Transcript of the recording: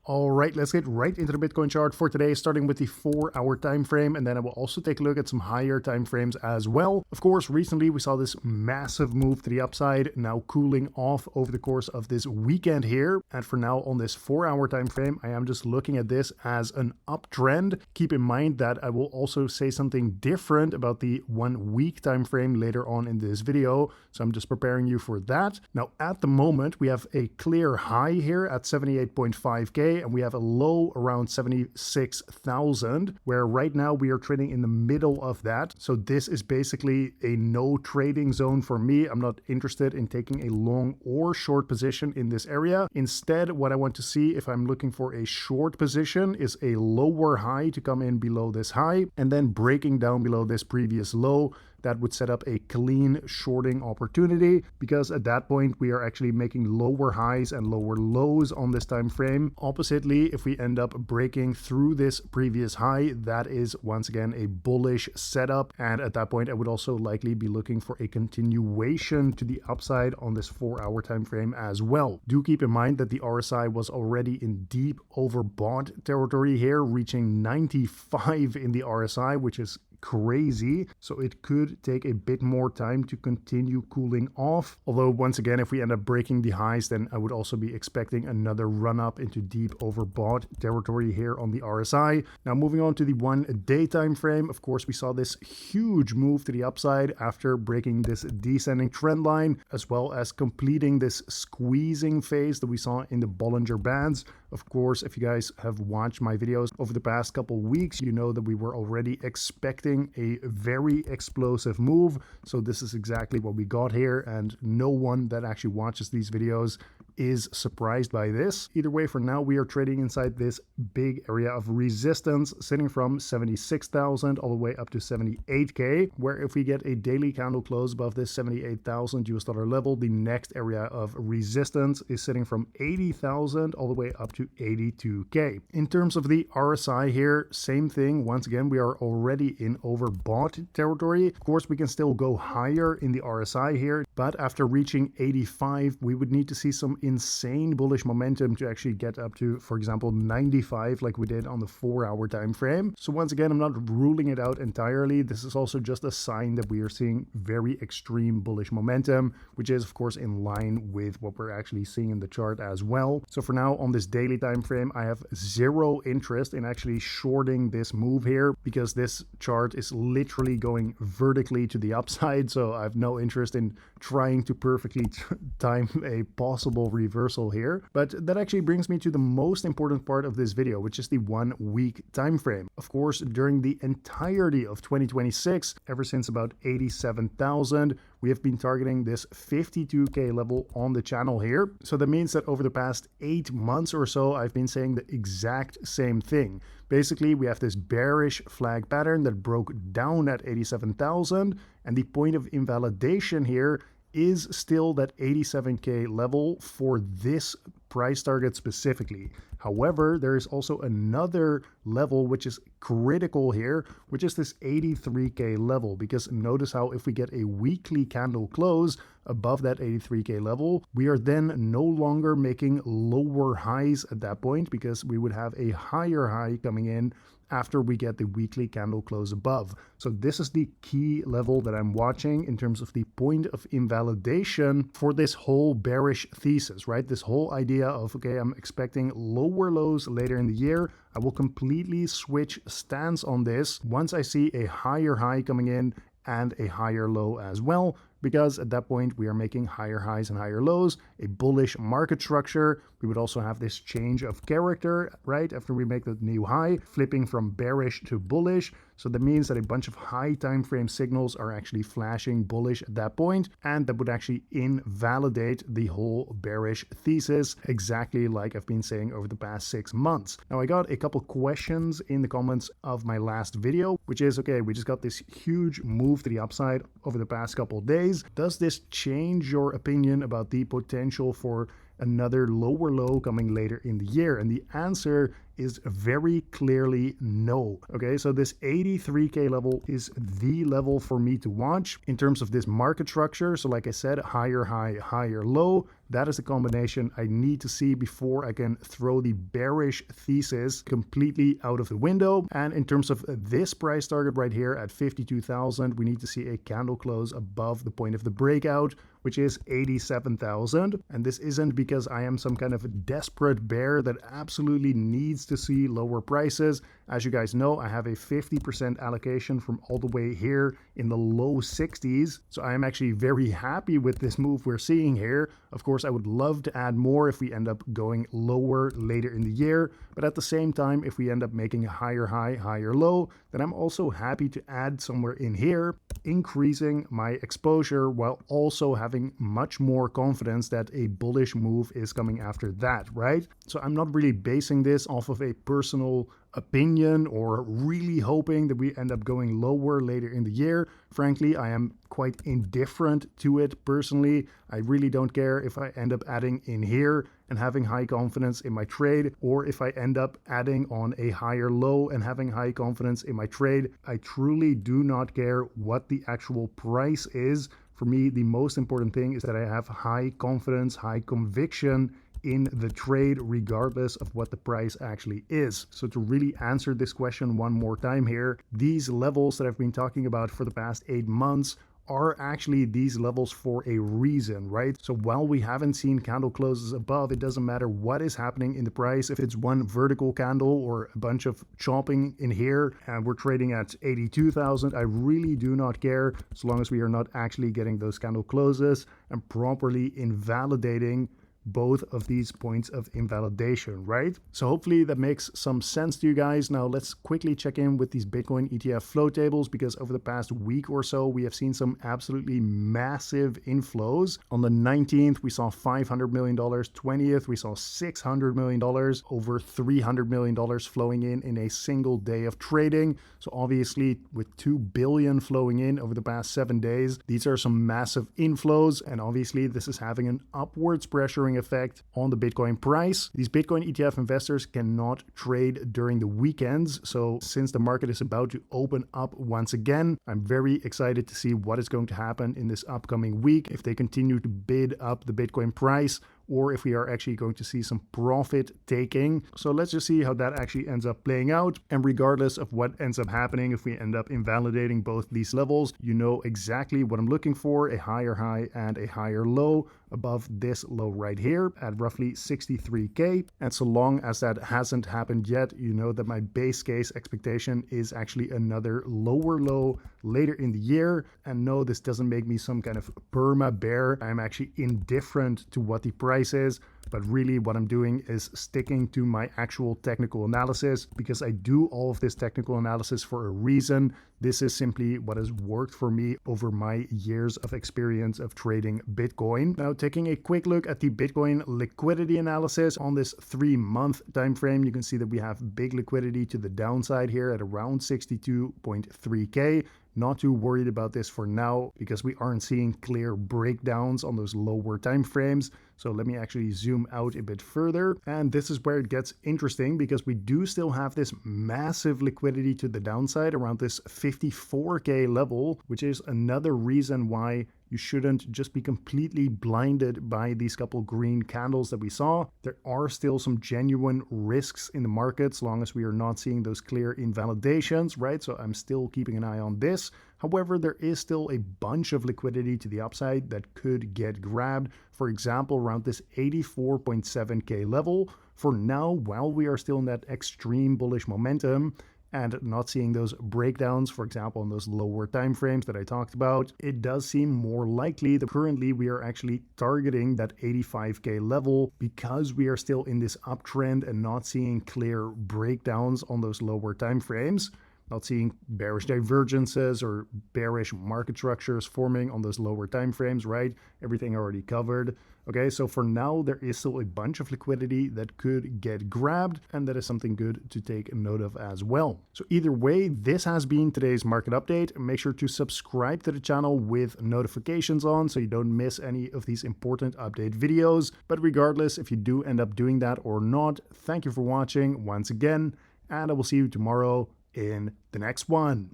All right, let's get right into the Bitcoin chart for today, starting with the 4-hour time frame, and then I will also take a look at some higher time frames as well. Of course, recently we saw this massive move to the upside, now cooling off over the course of this weekend here. And for now, on this 4-hour time frame, I am just looking at this as an uptrend. Keep in mind that I will also say something different about the 1 week time frame later on in this video, so I'm just preparing you for that. Now, at the moment, we have a clear high here at 78.5k. And we have a low around 76,000, where right now we are trading in the middle of that. So this is basically a no trading zone for me. I'm not interested in taking a long or short position in this area. Instead, what I want to see if I'm looking for a short position is a lower high to come in below this high and then breaking down below this previous low. That would set up a clean shorting opportunity, because at that point we are actually making lower highs and lower lows on this time frame. Oppositely, if we end up breaking through this previous high, that is once again a bullish setup, and at that point I would also likely be looking for a continuation to the upside on this 4-hour time frame as well. Do keep in mind that the RSI was already in deep overbought territory here, reaching 95 in the RSI, which is crazy. So it could take a bit more time to continue cooling off. Although once again, if we end up breaking the highs, then I would also be expecting another run up into deep overbought territory here on the RSI. Now moving on to the 1 day time frame, of course, we saw this huge move to the upside after breaking this descending trend line, as well as completing this squeezing phase that we saw in the Bollinger Bands. Of course, if you guys have watched my videos over the past couple weeks, you know that we were already expecting a very explosive move. So this is exactly what we got here, and no one that actually watches these videos is surprised by this. Either way, for now, we are trading inside this big area of resistance, sitting from 76,000 all the way up to 78k, where if we get a daily candle close above this 78,000 US dollar level, the next area of resistance is sitting from 80,000 all the way up to 82k. In terms of the RSI here, same thing. Once again, we are already in overbought territory. Of course, we can still go higher in the RSI here, but after reaching 85, we would need to see some insane bullish momentum to actually get up to, for example, 95 like we did on the 4-hour time frame. So once again, I'm not ruling it out entirely. This is also just a sign that we are seeing very extreme bullish momentum, which is of course in line with what we're actually seeing in the chart as well. So for now, on this daily time frame, I have zero interest in actually shorting this move here, because this chart is literally going vertically to the upside. So I have no interest in trying to perfectly time a possible reversal here. But that actually brings me to the most important part of this video, which is the 1 week time frame. Of course, during the entirety of 2026, ever since about 87,000, we have been targeting this 52k level on the channel here. So that means that over the past 8 months or so, I've been saying the exact same thing. Basically, we have this bearish flag pattern that broke down at 87,000, and the point of invalidation here is still that 87k level for this price target specifically. However, there is also another level which is critical here, which is this 83k level, because notice how if we get a weekly candle close above that 83k level, we are then no longer making lower highs at that point, because we would have a higher high coming in after we get the weekly candle close above. So this is the key level that I'm watching in terms of the point of invalidation for this whole bearish thesis, right? This whole idea of, okay, I'm expecting lower lows later in the year. I will completely switch stance on this once I see a higher high coming in and a higher low as well, because at that point we are making higher highs and higher lows, a bullish market structure. We would also have this change of character, right? After we make that new high, flipping from bearish to bullish. So that means that a bunch of high time frame signals are actually flashing bullish at that point, and that would actually invalidate the whole bearish thesis, exactly like I've been saying over the past 6 months. Now, I got a couple questions in the comments of my last video, which is, okay, we just got this huge move to the upside over the past couple of days. Does this change your opinion about the potential for another lower low coming later in the year? And the answer is very clearly no. Okay, so this 83K level is the level for me to watch in terms of this market structure. So like I said, higher high, higher low. That is the combination I need to see before I can throw the bearish thesis completely out of the window. And in terms of this price target right here at 52,000, we need to see a candle close above the point of the breakout, which is 87,000. And this isn't because I am some kind of desperate bear that absolutely needs to see lower prices. As you guys know, I have a 50% allocation from all the way here in the low 60s. So I am actually very happy with this move we're seeing here. Of course, I would love to add more if we end up going lower later in the year. But at the same time, if we end up making a higher high, higher low, then I'm also happy to add somewhere in here, increasing my exposure while also having much more confidence that a bullish move is coming after that, right? So I'm not really basing this off of a personal opinion or really hoping that we end up going lower later in the year. Frankly, I am quite indifferent to it personally. I really don't care if I end up adding in here and having high confidence in my trade, or if I end up adding on a higher low and having high confidence in my trade. I truly do not care what the actual price is. For me, the most important thing is that I have high confidence, high conviction in the trade, regardless of what the price actually is. So to really answer this question one more time here, these levels that I've been talking about for the past 8 months are actually these levels for a reason, right? So while we haven't seen candle closes above, it doesn't matter what is happening in the price. If it's one vertical candle or a bunch of chopping in here and we're trading at 82,000, I really do not care as long as we are not actually getting those candle closes and properly invalidating both of these points of invalidation, right? So hopefully that makes some sense to you guys. Now let's quickly check in with these Bitcoin ETF flow tables, because over the past week or so, we have seen some absolutely massive inflows. On the 19th, we saw $500 million. 20th, we saw $600 million, over $300 million flowing in a single day of trading. So obviously with 2 billion flowing in over the past 7 days, these are some massive inflows. And obviously this is having an upwards pressuring effect on the Bitcoin price. These Bitcoin ETF investors cannot trade during the weekends. So since the market is about to open up once again, I'm very excited to see what is going to happen in this upcoming week. If they continue to bid up the Bitcoin price, or if we are actually going to see some profit taking. So let's just see how that actually ends up playing out. And regardless of what ends up happening, if we end up invalidating both these levels, you know exactly what I'm looking for: a higher high and a higher low above this low right here at roughly 63K. And so long as that hasn't happened yet, you know that my base case expectation is actually another lower low later in the year. And no, this doesn't make me some kind of perma bear. I'm actually indifferent to what the price is, but really what I'm doing is sticking to my actual technical analysis, because I do all of this technical analysis for a reason. This is simply what has worked for me over my years of experience of trading Bitcoin. Now, taking a quick look at the Bitcoin liquidity analysis on this 3-month time frame, you can see that we have big liquidity to the downside here at around 62.3K. Not too worried about this for now, because we aren't seeing clear breakdowns on those lower time frames. So let me actually zoom out a bit further. And this is where it gets interesting, because we do still have this massive liquidity to the downside around this 54K level, which is another reason why you shouldn't just be completely blinded by these couple green candles that we saw. There are still some genuine risks in the market, as long as we are not seeing those clear invalidations, right? So I'm still keeping an eye on this. However, there is still a bunch of liquidity to the upside that could get grabbed. For example, around this 84.7K level. For now, while we are still in that extreme bullish momentum, and not seeing those breakdowns, for example, in those lower time frames that I talked about, it does seem more likely that currently we are actually targeting that 85K level, because we are still in this uptrend and not seeing clear breakdowns on those lower time frames. not seeing bearish divergences or bearish market structures forming on those lower time frames, right? Everything already covered. Okay, so for now, there is still a bunch of liquidity that could get grabbed, and that is something good to take note of as well. So either way, this has been today's market update. Make sure to subscribe to the channel with notifications on so you don't miss any of these important update videos. But regardless, if you do end up doing that or not, thank you for watching once again, and I will see you tomorrow in the next one.